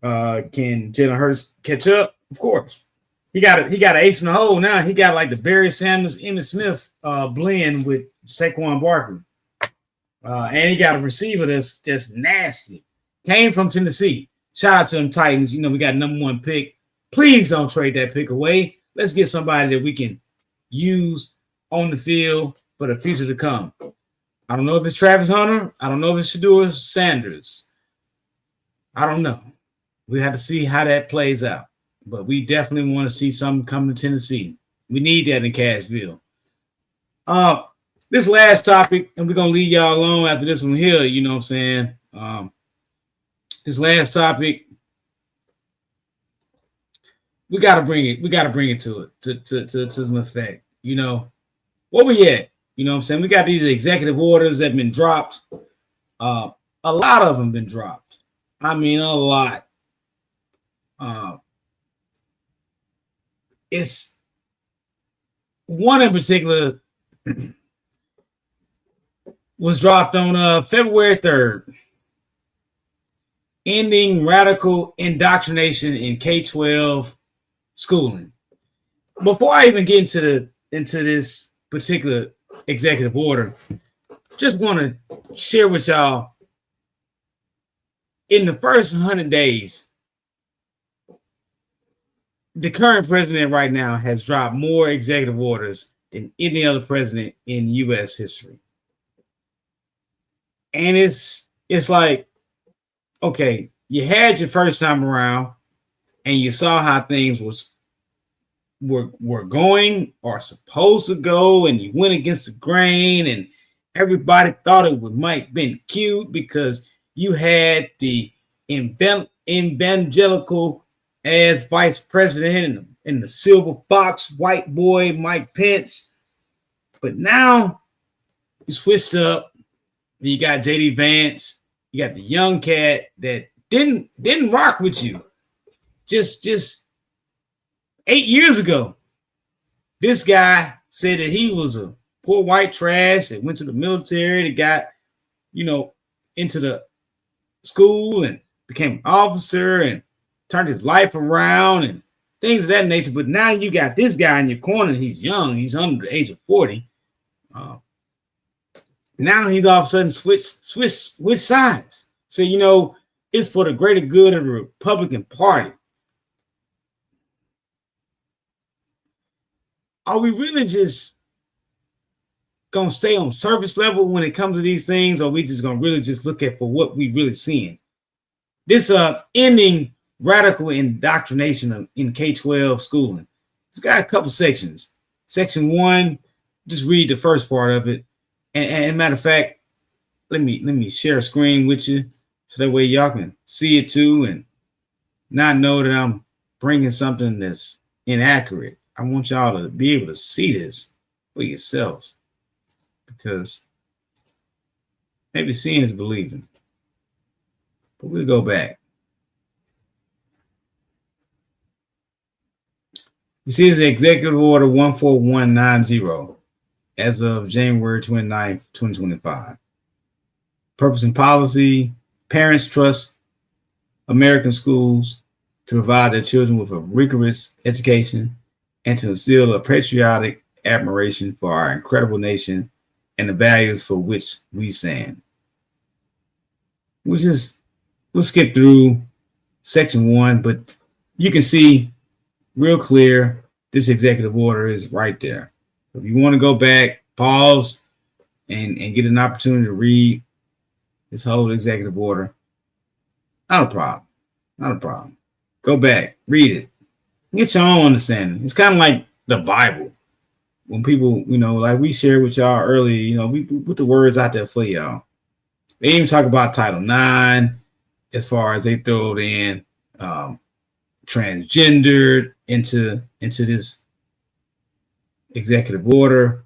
Can Jalen Hurts catch up? Of course. He got an ace in the hole now. He got like the Barry Sanders, Emmitt Smith blend with Saquon Barkley. And he got a receiver that's just nasty. Came from Tennessee. Shout out to them Titans. We got number one pick. Please don't trade that pick away. Let's get somebody that we can use on the field for the future to come. I don't know if it's Travis Hunter. I don't know if it's Shedeur Sanders. I don't know. We have to see how that plays out. But we definitely want to see something come to Tennessee. We need that in Cashville. This last topic, and we're going to leave y'all alone after this one here, you know what I'm saying? This last topic, we got to bring it to some effect. Where we at? You know what I'm saying? We got these executive orders that have been dropped. A lot of them been dropped. I mean, a lot. It's one in particular was dropped on February 3rd, ending radical indoctrination in K-12 schooling. Before I even get into this particular executive order, just want to share with y'all, in the first 100 days, the current president right now has dropped more executive orders than any other president in U.S. history. And it's like, okay, you had your first time around and you saw how things were going or supposed to go, and you went against the grain, and everybody thought it might been cute because you had the evangelical as vice president and the silver fox white boy Mike Pence. But now you switched up. You got JD Vance. You got the young cat that didn't rock with you just 8 years ago. This guy said that he was a poor white trash that went to the military, that got into the school and became an officer and turned his life around and things of that nature. But now you got this guy in your corner. He's young. He's under the age of 40. Now he's all of a sudden switch sides. So, it's for the greater good of the Republican Party. Are we really just going to stay on surface level when it comes to these things? Or are we just going to really just look at for what we really seeing? This ending radical indoctrination in K-12 schooling. It's got a couple sections. Section 1, just read the first part of it. And matter of fact, let me share a screen with you so that way y'all can see it too and not know that I'm bringing something that's inaccurate. I want y'all to be able to see this for yourselves because maybe seeing is believing. But we'll go back. You see, it's Executive Order 14190 as of January 29th, 2025. Purpose and policy: parents trust American schools to provide their children with a rigorous education and to instill a patriotic admiration for our incredible nation and the values for which we stand. We'll skip through section 1, but you can see real clear this executive order is right there. If you want to go back, pause, and get an opportunity to read this whole executive order, not a problem. Not a problem. Go back, read it, get your own understanding. It's kind of like the Bible. When people, like we shared with y'all earlier, we put the words out there for y'all. They even talk about Title IX as far as they throw it in transgendered into this executive order.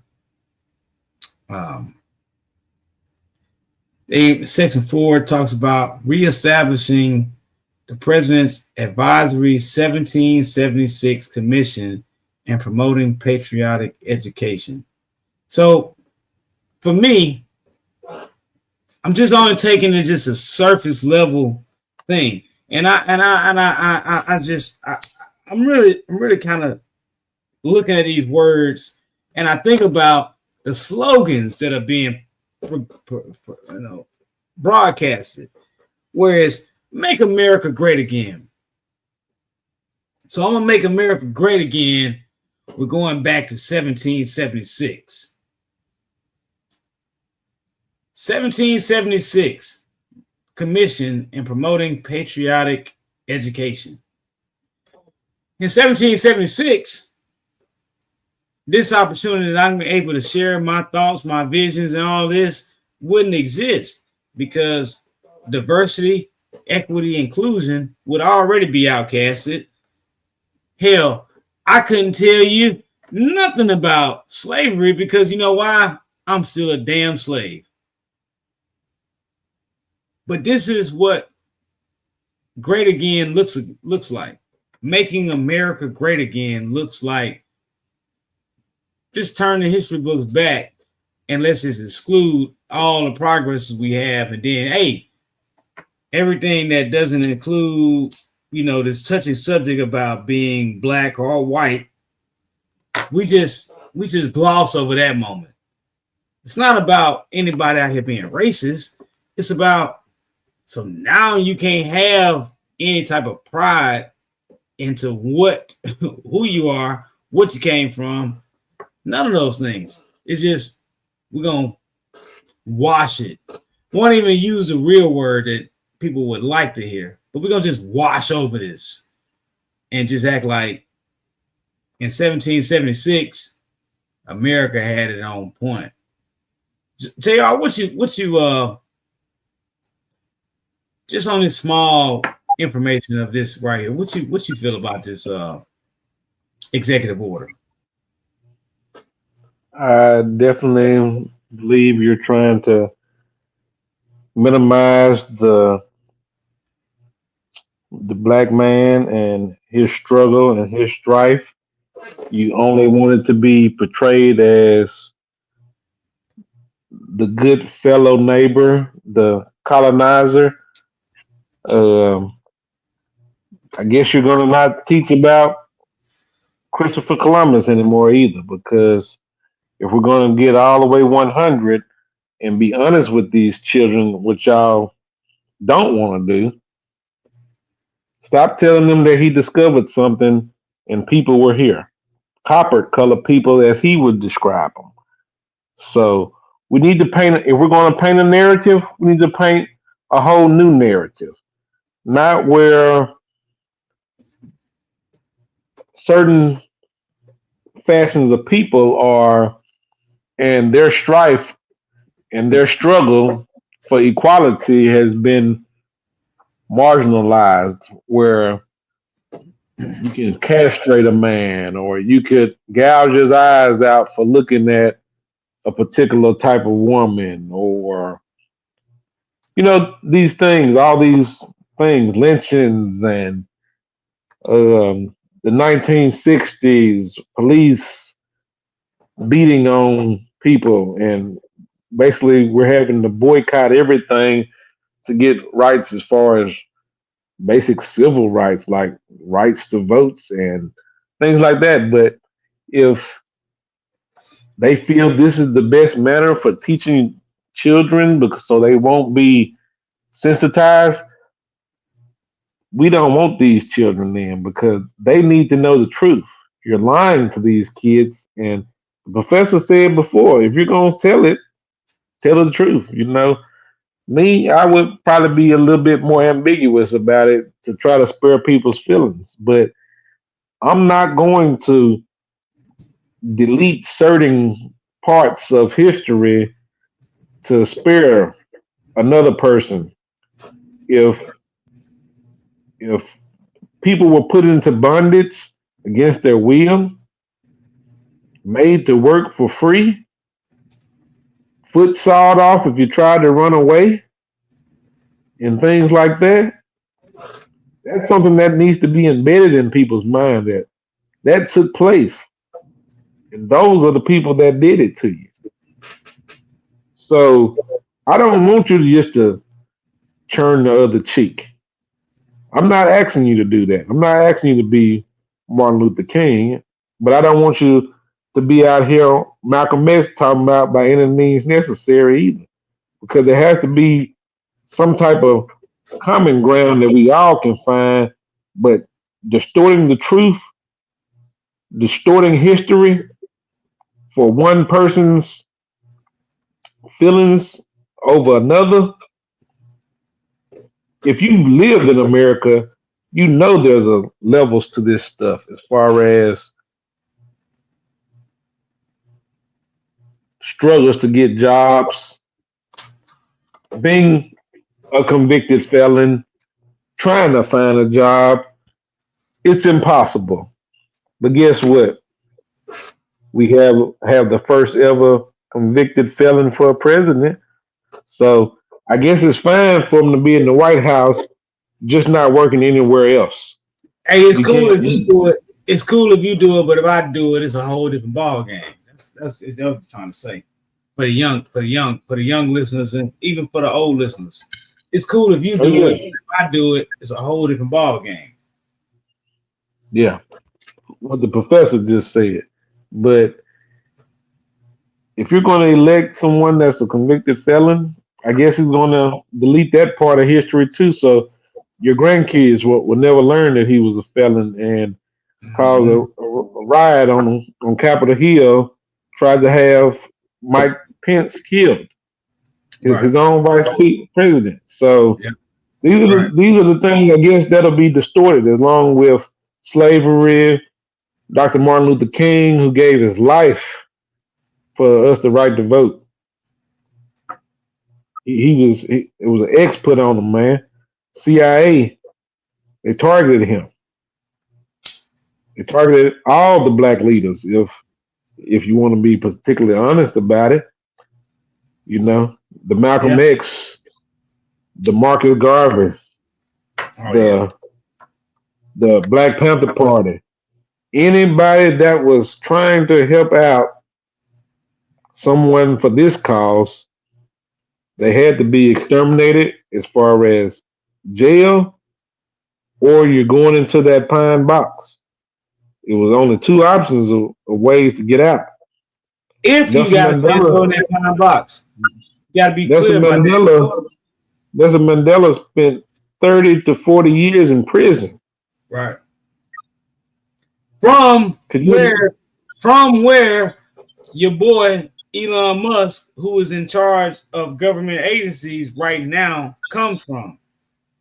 Section 4 talks about reestablishing the President's Advisory 1776 Commission and promoting patriotic education. So for me, I'm just only taking it just a surface level thing. And I'm really kind of looking at these words and I think about the slogans that are being broadcasted. Whereas make America great again. So I'm gonna make America great again. We're going back to 1776. 1776 Commission in promoting patriotic education. In 1776, this opportunity that I'm able to share my thoughts, my visions, and all this wouldn't exist because diversity, equity, inclusion would already be outcasted. Hell, I couldn't tell you nothing about slavery because you know why? I'm still a damn slave. But this is what great again looks like. Making America great again looks like just turn the history books back and let's just exclude all the progresses we have. And then, hey, everything that doesn't include, this touchy subject about being black or white, we just gloss over that moment. It's not about anybody out here being racist. It's about, so now you can't have any type of pride into who you are, what you came from, none of those things. It's just, we're going to wash it. Won't even use the real word that people would like to hear, but we're going to just wash over this and just act like in 1776, America had it on point. JR, what you just on this small information of this right here, what you feel about this executive order? I definitely believe you're trying to minimize the black man and his struggle and his strife. You only want it to be portrayed as the good fellow neighbor, the colonizer. Um, I guess you're going to not teach about Christopher Columbus anymore either, because if we're going to get all the way 100 and be honest with these children, which y'all don't want to do, stop telling them that he discovered something and people were here. Copper colored people, as he would describe them. So we need to paint, if we're going to paint a narrative, we need to paint a whole new narrative. not where certain fashions of people are and their strife and their struggle for equality has been marginalized, where you can castrate a man or you could gouge his eyes out for looking at a particular type of woman, or these things, all these things, lynchings and the 1960s police beating on people, and basically we're having to boycott everything to get rights as far as basic civil rights like rights to votes and things like that. But if they feel this is the best manner for teaching children because so they won't be sensitized, we don't want these children then because they need to know the truth. You're lying to these kids, and the professor said before, if you're gonna tell it, tell the truth. Me, I would probably be a little bit more ambiguous about it to try to spare people's feelings, but I'm not going to delete certain parts of history to spare another person. If if people were put into bondage against their will, made to work for free, foot sawed off if you tried to run away, and things like that, that's something that needs to be embedded in people's mind that that took place, and those are the people that did it to you. So I don't want you to just to turn the other cheek. I'm not asking you to do that. I'm not asking you to be Martin Luther King, but I don't want you to be out here Malcolm X talking about by any means necessary either, because there has to be some type of common ground that we all can find. But distorting the truth, distorting history for one person's feelings over another, if you've lived in America, you know there's a levels to this stuff as far as struggles to get jobs, being a convicted felon, trying to find a job. It's impossible. But guess what? We have the first ever convicted felon for a president. So I guess it's fine for him to be in the White House, just not working anywhere else. Hey, it's We cool can't. if you do it. It's cool if you do it, but if I do it, it's a whole different ball game. That's what I'm trying to say. For the young listeners, and even for the old listeners, it's cool if you Oh do it. yeah, If I do it, it's a whole different ball game. yeah. What the professor just said. But if you're going to elect someone that's a convicted felon, I guess he's going to delete that part of history too. So your grandkids will never learn that he was a felon and caused Mm-hmm. a riot on Capitol Hill, tried to have Mike Pence killed, his Right. own president. So Yeah. these are Right. the things I guess that'll be distorted along with slavery. Dr. Martin Luther King, who gave his life for us the right to vote. It was an X put on him, man. CIA, they targeted him. They targeted all the black leaders. If you want to be particularly honest about it, the Malcolm Yeah. X, the Marcus Garvey, Oh yeah. the the Black Panther Party, anybody that was trying to help out someone for this cause, they had to be exterminated as far as jail or you're going into that pine box. It was only two options of ways to get out. If you Nelson got to stand Mandela, in that pine box, you got to be Nelson clear about that. Mandela, Nelson Mandela spent 30 to 40 years in prison. Right. From Could you? where, from where your boy Elon Musk, who is in charge of government agencies right now, comes from.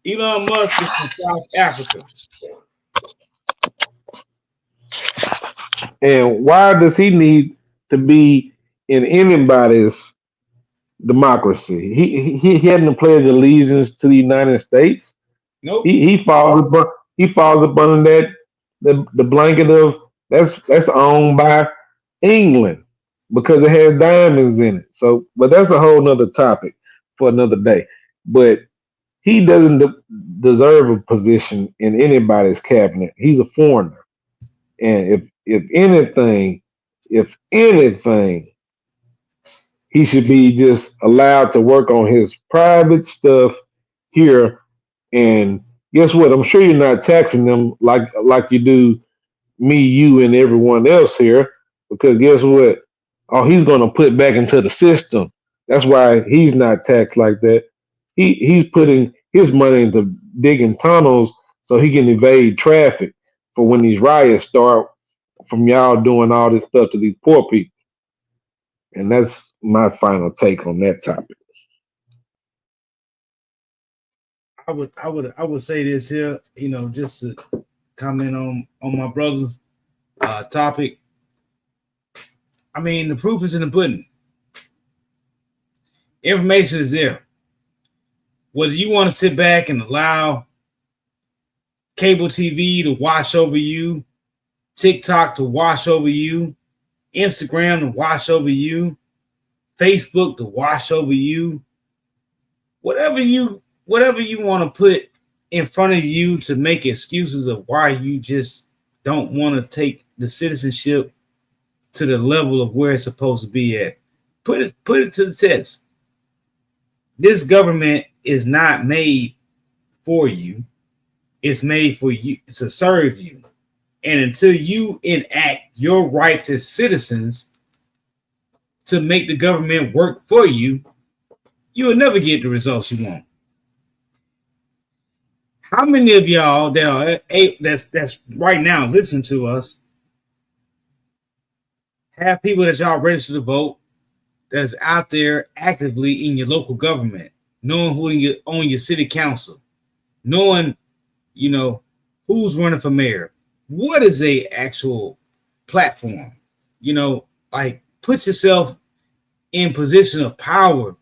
Elon Musk is from South Africa. And why does he need to be in anybody's democracy? He hadn't pledged allegiance to the United States. Nope. He falls up under that the blanket of that's owned by England because it has diamonds in it. So, but that's a whole nother topic for another day. But he doesn't deserve a position in anybody's cabinet. He's a foreigner, and if anything, he should be just allowed to work on his private stuff here. And guess what? I'm sure you're not taxing them like you do me, you, and everyone else here. Because guess what? Oh, he's going to put back into the system. That's why he's not taxed like that. He's putting his money into digging tunnels so he can evade traffic for when these riots start from y'all doing all this stuff to these poor people. And that's my final take on that topic. I would say this here, just to comment on my brother's topic. I mean, the proof is in the pudding. Information is there. Whether you want to sit back and allow cable TV to wash over you, TikTok to wash over you, Instagram to wash over you, Facebook to wash over you, whatever you want to put in front of you to make excuses of why you just don't want to take the citizenship to the level of where it's supposed to be at. Put it to the test. This government is not made for you. It's made for you to serve you. And until you enact your rights as citizens to make the government work for you, you will never get the results you want. How many of y'all that are that's right now listening to us have people that y'all register to vote that's out there actively in your local government, knowing who on your city council, knowing who's running for mayor? What is a actual platform? Like put yourself in position of power.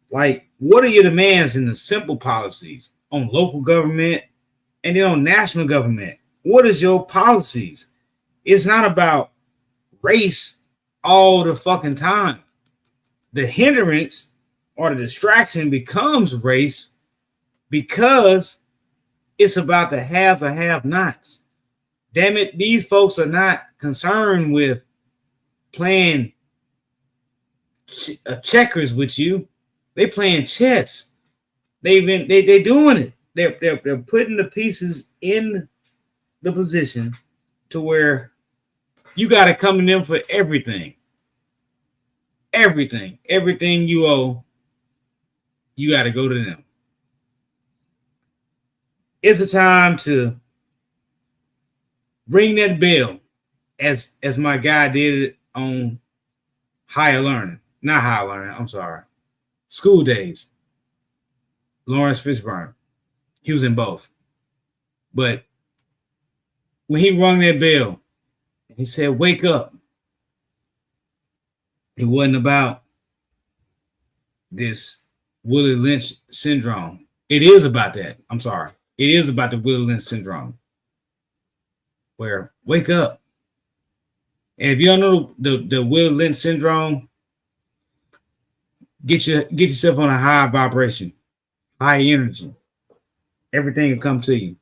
Like, what are your demands in the simple policies on local government and then on national government? What is your policies? It's not about race all the fucking time. The hindrance or the distraction becomes race because it's about the haves or have-nots. Damn it, these folks are not concerned with playing checkers with you. They playing chess. They doing it. They're putting the pieces in the position to where you got to come in them for everything. Everything you owe, you got to go to them. It's a time to ring that bell, as my guy did it on higher learning. Not higher learning, I'm sorry. School days. Lawrence Fishburne. He was in both. But when he rung that bell, he said, wake up. It wasn't about this Willie Lynch syndrome. It is about that. I'm sorry. It is about the Willie Lynch syndrome. Where wake up. And if you don't know the Willie Lynch syndrome, get yourself on a high vibration, high energy. Everything will come to you.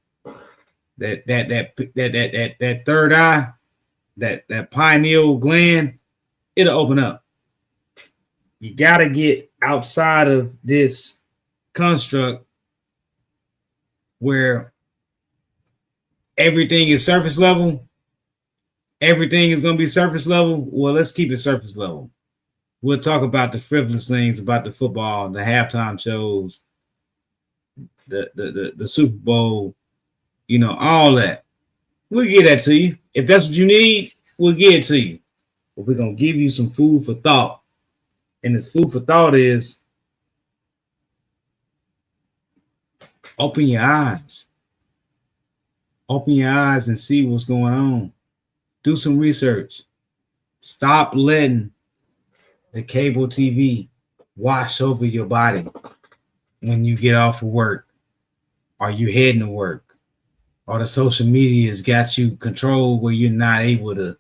That third eye, that pineal gland, it'll open up. You gotta get outside of this construct where everything is surface level. Everything is gonna be surface level. Well, let's keep it surface level. We'll talk about the frivolous things about the football, the halftime shows, the Super Bowl, all that. We'll get that to you. If that's what you need, we'll get it to you. But we're gonna give you some food for thought. And this food for thought is Open your eyes. Open your eyes and see what's going on. Do some research. Stop letting the cable TV wash over your body when you get off of work or you heading to work, or the social media has got you controlled where you're not able to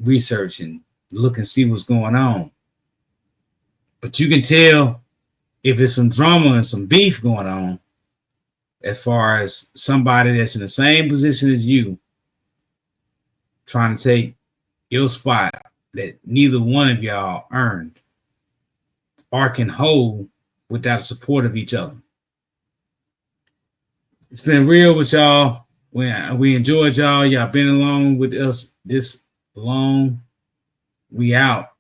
research and look and see what's going on. But you can tell if it's some drama and some beef going on, as far as somebody that's in the same position as you trying to take your spot that neither one of y'all earned or can hold without the support of each other. It's been real with y'all. We enjoyed y'all. Y'all been along with us this long. We out.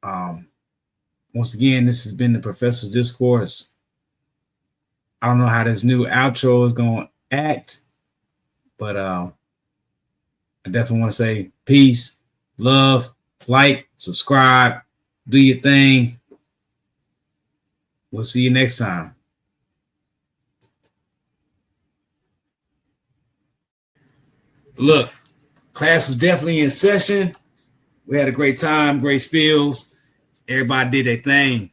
Once again, this has been the Professor's Discourse. I don't know how this new outro is going to act, but I definitely want to say peace, love, like, subscribe, do your thing. We'll see you next time. Look, class was definitely in session. We had a great time, great spills. Everybody did their thing.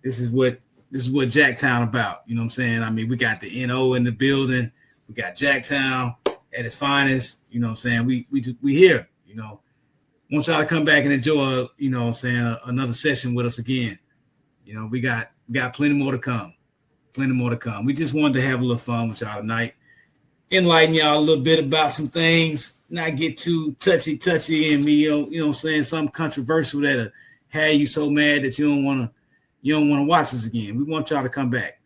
This is what Jacktown about. You know what I'm saying? I mean, we got the NO in the building. We got Jacktown at its finest. You know what I'm saying? We here. You know, want y'all to come back and enjoy. You know what I'm saying? Another session with us again. You know, we got plenty more to come. Plenty more to come. We just wanted to have a little fun with y'all tonight. Enlighten y'all a little bit about some things. Not get too touchy and me. You know what I'm saying? Something controversial that'll have you so mad that you don't want to watch us again. We want y'all to come back.